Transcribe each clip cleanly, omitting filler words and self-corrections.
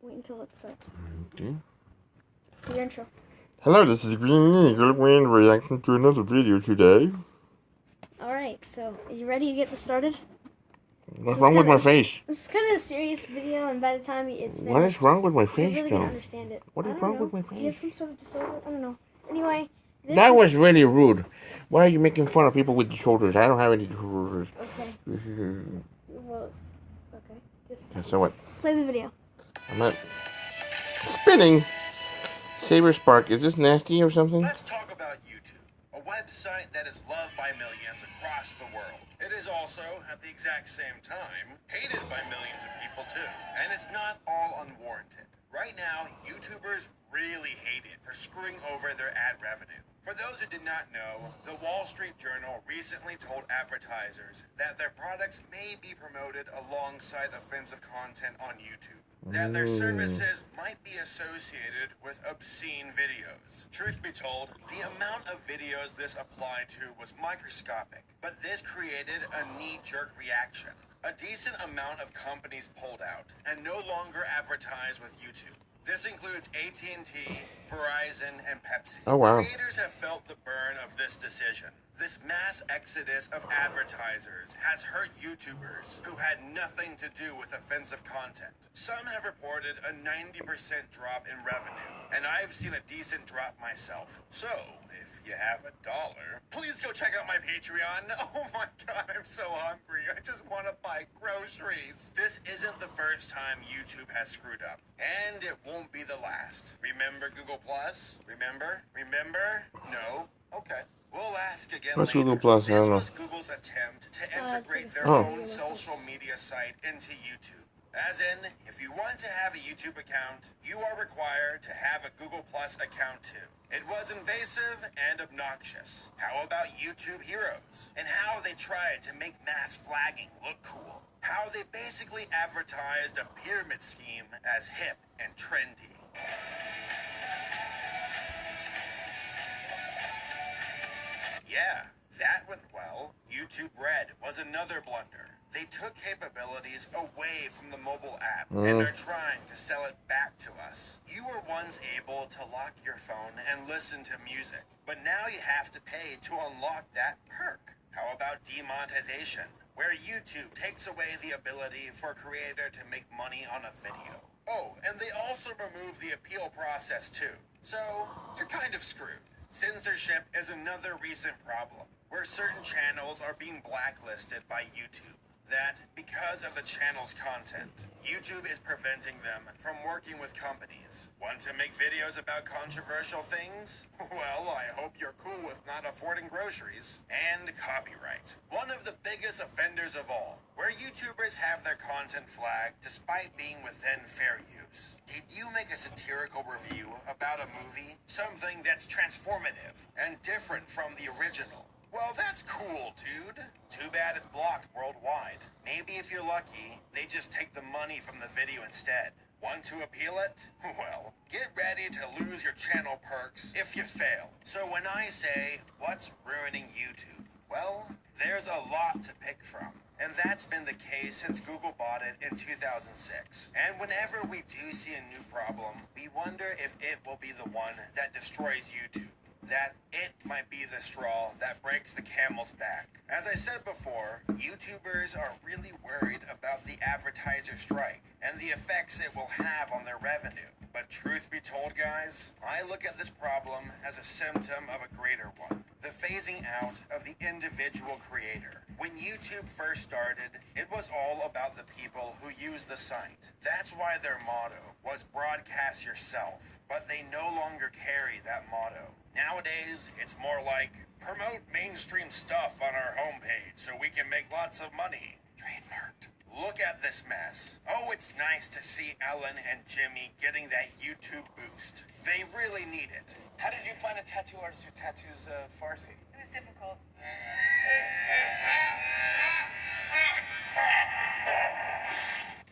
Wait until it starts. Okay. So your intro. Hello, this is Green Eagle. We're reacting to another video today. Alright, so are you ready to get this started? What's wrong with my face? This is kind of a serious video, and by the time it's finished, What is wrong with my you're face, really though? gonna understand it. What is wrong with my face? Do you have some sort of disorder? I don't know. Anyway, that was really rude. Why are you making fun of people with disorders? I don't have any disorders. Okay. Well, okay. Just so what? play the video. I'm not spinning. Saberspark, is this nasty or something? Let's talk about YouTube, a website that is loved by millions across the world. It is also, at the exact same time, hated by millions of people too. And it's not all unwarranted. Right now, YouTubers really hate it for screwing over their ad revenue. For those who did not know, the Wall Street Journal recently told advertisers that their products may be promoted alongside offensive content on YouTube. That their services might be associated with obscene videos. Truth be told, the amount of videos this applied to was microscopic, but this created a knee-jerk reaction. A decent amount of companies pulled out and no longer advertise with YouTube. This includes AT&T, Verizon, and Pepsi. Oh, wow. Creators have felt the burn of this decision. This mass exodus of advertisers has hurt YouTubers who had nothing to do with offensive content. Some have reported a 90% drop in revenue, and I've seen a decent drop myself. So, if you have $1, please go check out my Patreon. Oh my god, I'm so hungry. I just want to buy groceries. This isn't the first time YouTube has screwed up, and it won't be the last. Remember Google Plus? Remember? No? Okay. We'll ask again What's later. Google Plus? This was Google's attempt to integrate their own social media site into YouTube. As in, if you want to have a YouTube account, you are required to have a Google Plus account too. It was invasive and obnoxious. How about YouTube Heroes? And how they tried to make mass flagging look cool. How they basically advertised a pyramid scheme as hip and trendy. Yeah, that went well. YouTube Red was another blunder. They took capabilities away from the mobile app and are trying to sell it back to us. You were once able to lock your phone and listen to music, but now you have to pay to unlock that perk. How about demonetization, where YouTube takes away the ability for a creator to make money on a video? Oh, and they also remove the appeal process too. So, you're kind of screwed. Censorship is another recent problem, where certain channels are being blacklisted by YouTube. That, because of the channel's content, YouTube is preventing them from working with companies. Want to make videos about controversial things? Well, I hope you're cool with not affording groceries. And copyright. One of the biggest offenders of all, where YouTubers have their content flagged despite being within fair use. Did you make a satirical review about a movie? Something that's transformative and different from the original? Well, that's cool, dude. Too bad it's blocked worldwide. Maybe if you're lucky, they just take the money from the video instead. Want to appeal it? Well, get ready to lose your channel perks if you fail. So when I say, what's ruining YouTube? Well, there's a lot to pick from. And that's been the case since Google bought it in 2006. And whenever we do see a new problem, we wonder if it will be the one that destroys YouTube. That it might be the straw that breaks the camel's back. As I said before, YouTubers are really worried about the advertiser strike and the effects it will have on their revenue. But truth be told, guys, I look at this problem as a symptom of a greater one. The phasing out of the individual creator. When YouTube first started, it was all about the people who use the site. That's why their motto was broadcast yourself, but they no longer carry that motto. Nowadays, it's more like, promote mainstream stuff on our homepage so we can make lots of money. Trademarked. Look at this mess. Oh, it's nice to see Ellen and Jimmy getting that YouTube boost. They really need it. How did you find a tattoo artist who tattoos Farsi? It was difficult.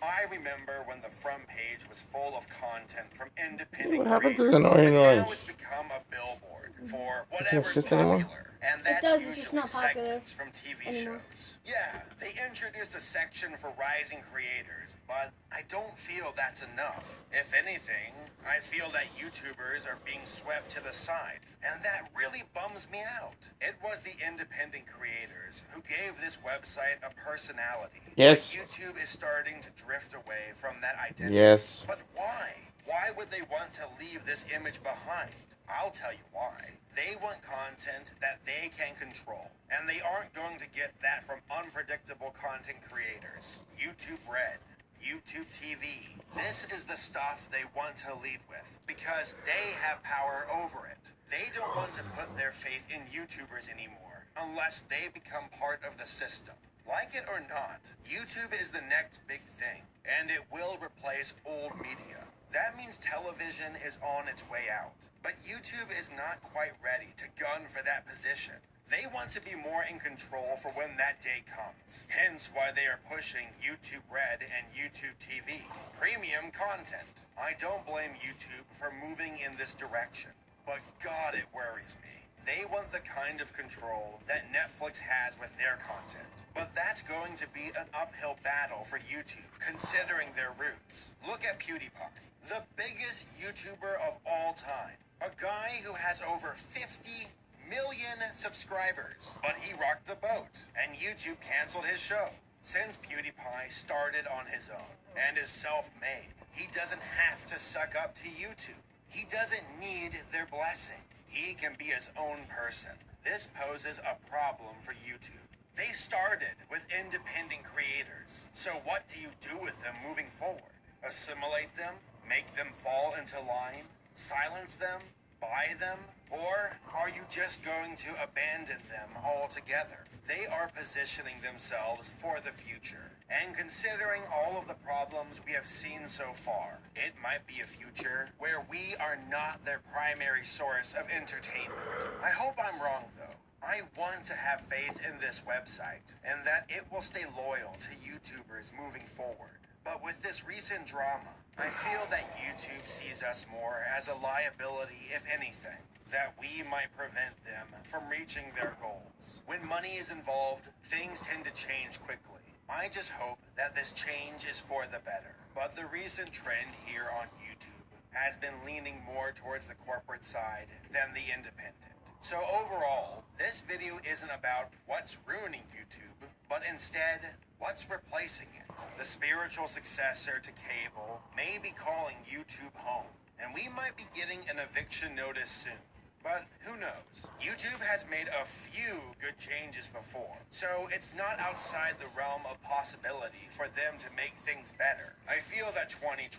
I remember when the front page was full of content from independent What happened to creators, the annoying but now noise? it's become a billboard for whatever's popular. And that's does, it's just usually not popular segments from TV anymore. shows. Yeah, they introduced a section for rising creators, but I don't feel that's enough. If anything, I feel that YouTubers are being swept to the side, and that really bums me out. It was the independent creators who gave this website a personality. Yes. But YouTube is starting to drift away from that identity. Yes. But why? Why would they want to leave this image behind? I'll tell you why. They want content that they can control, and they aren't going to get that from unpredictable content creators. YouTube Red, YouTube TV. This is the stuff they want to lead with, because they have power over it. They don't want to put their faith in YouTubers anymore, unless they become part of the system. Like it or not, YouTube is the next big thing, and it will replace old media. That means television is on its way out. But YouTube is not quite ready to gun for that position. They want to be more in control for when that day comes. Hence why they are pushing YouTube Red and YouTube TV. Premium content. I don't blame YouTube for moving in this direction. But God, it worries me. They want the kind of control that Netflix has with their content. But that's going to be an uphill battle for YouTube, considering their roots. Look at PewDiePie, the biggest YouTuber of all time. A guy who has over 50 million subscribers. But he rocked the boat, and YouTube canceled his show. Since PewDiePie started on his own and is self-made, he doesn't have to suck up to YouTube. He doesn't need their blessing. He can be his own person. This poses a problem for YouTube. They started with independent creators. So what do you do with them moving forward? Assimilate them? Make them fall into line? Silence them? Buy them? Or are you just going to abandon them altogether? They are positioning themselves for the future. And considering all of the problems we have seen so far, it might be a future where we are not their primary source of entertainment. I hope I'm wrong, though. I want to have faith in this website and that it will stay loyal to YouTubers moving forward. But with this recent drama, I feel that YouTube sees us more as a liability, if anything, that we might prevent them from reaching their goals. When money is involved, things tend to change quickly. I just hope that this change is for the better. But the recent trend here on YouTube has been leaning more towards the corporate side than the independent. So overall, this video isn't about what's ruining YouTube, but instead, what's replacing it. The spiritual successor to cable may be calling YouTube home, and we might be getting an eviction notice soon. But who knows? YouTube has made a few good changes before, so it's not outside the realm of possibility for them to make things better. I feel that 2020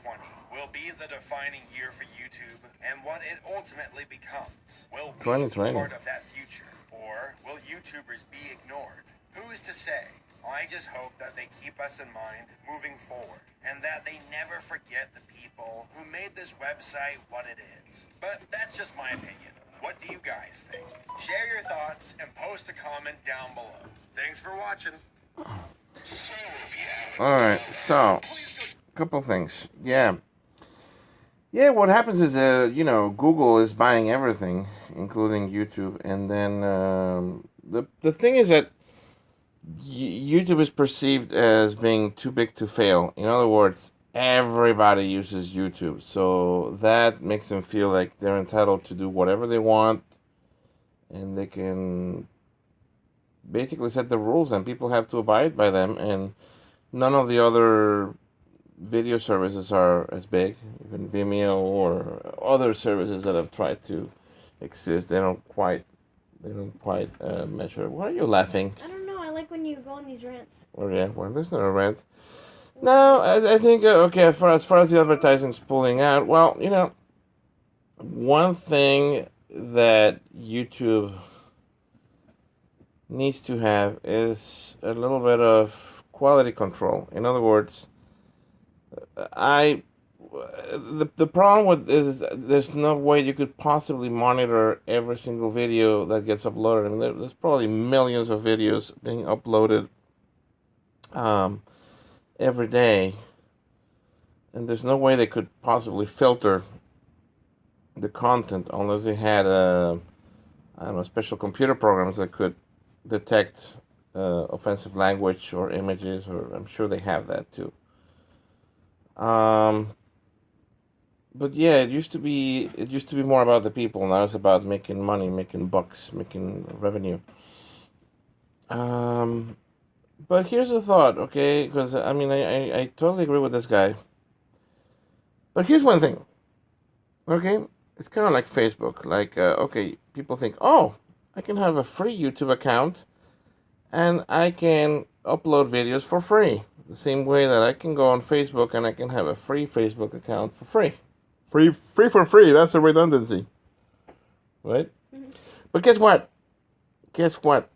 will be the defining year for YouTube and what it ultimately becomes. Will we be part of that future, or will YouTubers be ignored? Who's to say? I just hope that they keep us in mind moving forward, and that they never forget the people who made this website what it is. But that's just my opinion. What do you guys think? Share your thoughts and post a comment down below. Thanks for watching. Alright, so, a couple things. Yeah, what happens is, Google is buying everything, including YouTube, and then the thing is that YouTube is perceived as being too big to fail. In other words, everybody uses YouTube, so that makes them feel like they're entitled to do whatever they want, and they can basically set the rules, and people have to abide by them, and none of the other video services are as big. Even Vimeo or other services that have tried to exist, they don't quite measure. Why are you laughing? I don't know. I like when you go on these rants. Oh yeah, well, there's not a rant. No, I think, okay, as far as the advertising's pulling out, well, one thing that YouTube needs to have is a little bit of quality control. In other words, the problem with this is there's no way you could possibly monitor every single video that gets uploaded. I mean, there's probably millions of videos being uploaded every day, and there's no way they could possibly filter the content unless they had I don't know, special computer programs that could detect offensive language or images, or I'm sure they have that too. But yeah, it used to be more about the people. Now it's about making money, making bucks, making revenue. But here's the thought, okay? Because I mean, I totally agree with this guy. But here's one thing, okay? It's kind of like Facebook. Like, okay, people think, oh, I can have a free YouTube account, and I can upload videos for free. The same way that I can go on Facebook and I can have a free Facebook account for free. Free for free. That's a redundancy, right? Mm-hmm. But guess what? Guess what?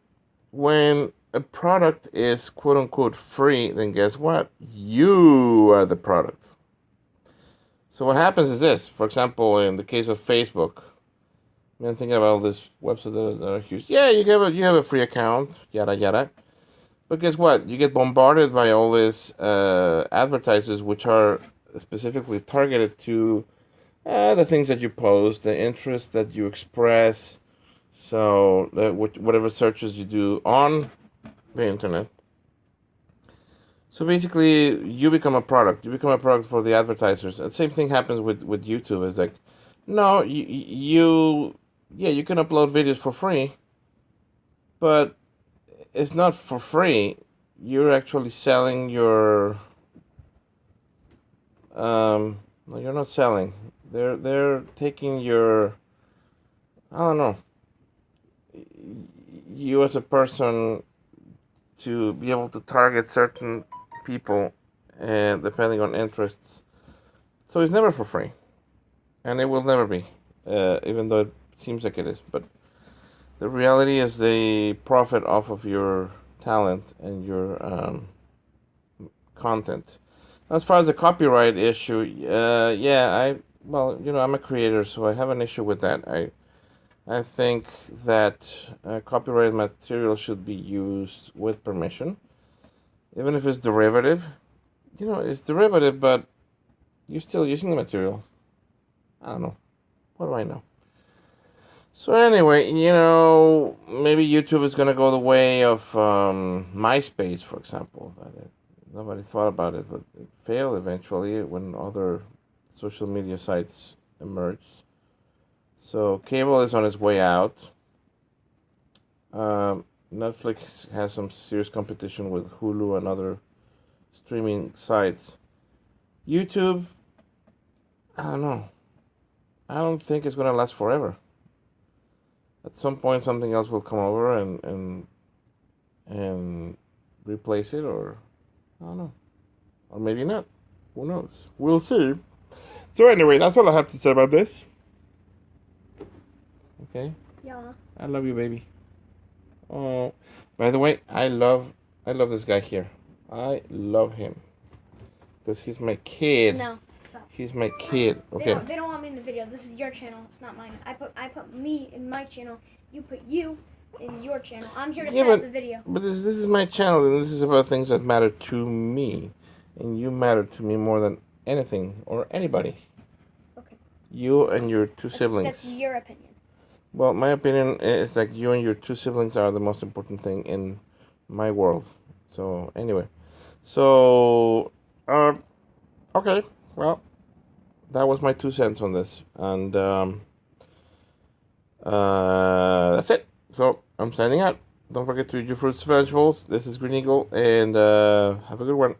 When a product is quote unquote free, then guess what? You are the product. So what happens is this. For example, in the case of Facebook, I'm thinking about all this websites that are huge. Yeah, you have a free account, yada yada. But guess what? You get bombarded by all these advertisers, which are specifically targeted to the things that you post, the interests that you express. So whatever searches you do on the internet. So basically, you become a product. You become a product for the advertisers. The same thing happens with YouTube. It's like, no, you can upload videos for free, but it's not for free. You're actually selling your. No, you're not selling. They're taking your. I don't know. You as a person to be able to target certain people, and depending on interests. So it's never for free, and it will never be, even though it seems like it is. But the reality is they profit off of your talent and your content. As far as the copyright issue, I'm a creator, so I have an issue with that. I think that copyrighted material should be used with permission, even if it's derivative. It's derivative, but you're still using the material. I don't know. What do I know? So anyway, maybe YouTube is going to go the way of MySpace, for example. Nobody thought about it, but it failed eventually when other social media sites emerged. So cable is on its way out. Netflix has some serious competition with Hulu and other streaming sites. YouTube, I don't know. I don't think it's going to last forever. At some point, something else will come over and replace it, or I don't know, or maybe not. Who knows? We'll see. So anyway, that's all I have to say about this. Okay. Yeah. I love you, baby. Oh, by the way, I love this guy here. I love him because he's my kid. No, stop. He's my kid. Okay. They don't want me in the video. This is your channel. It's not mine. I put me in my channel. You put you in your channel. I'm here to set up the video. But this is my channel, and this is about things that matter to me, and you matter to me more than anything or anybody. Okay. You and your two siblings. That's your opinion. Well, my opinion is like you and your two siblings are the most important thing in my world. So anyway, okay, well, that was my 2 cents on this, and that's it. So I'm signing out. Don't forget to eat your fruits and vegetables. This is Green Eagle, and have a good one.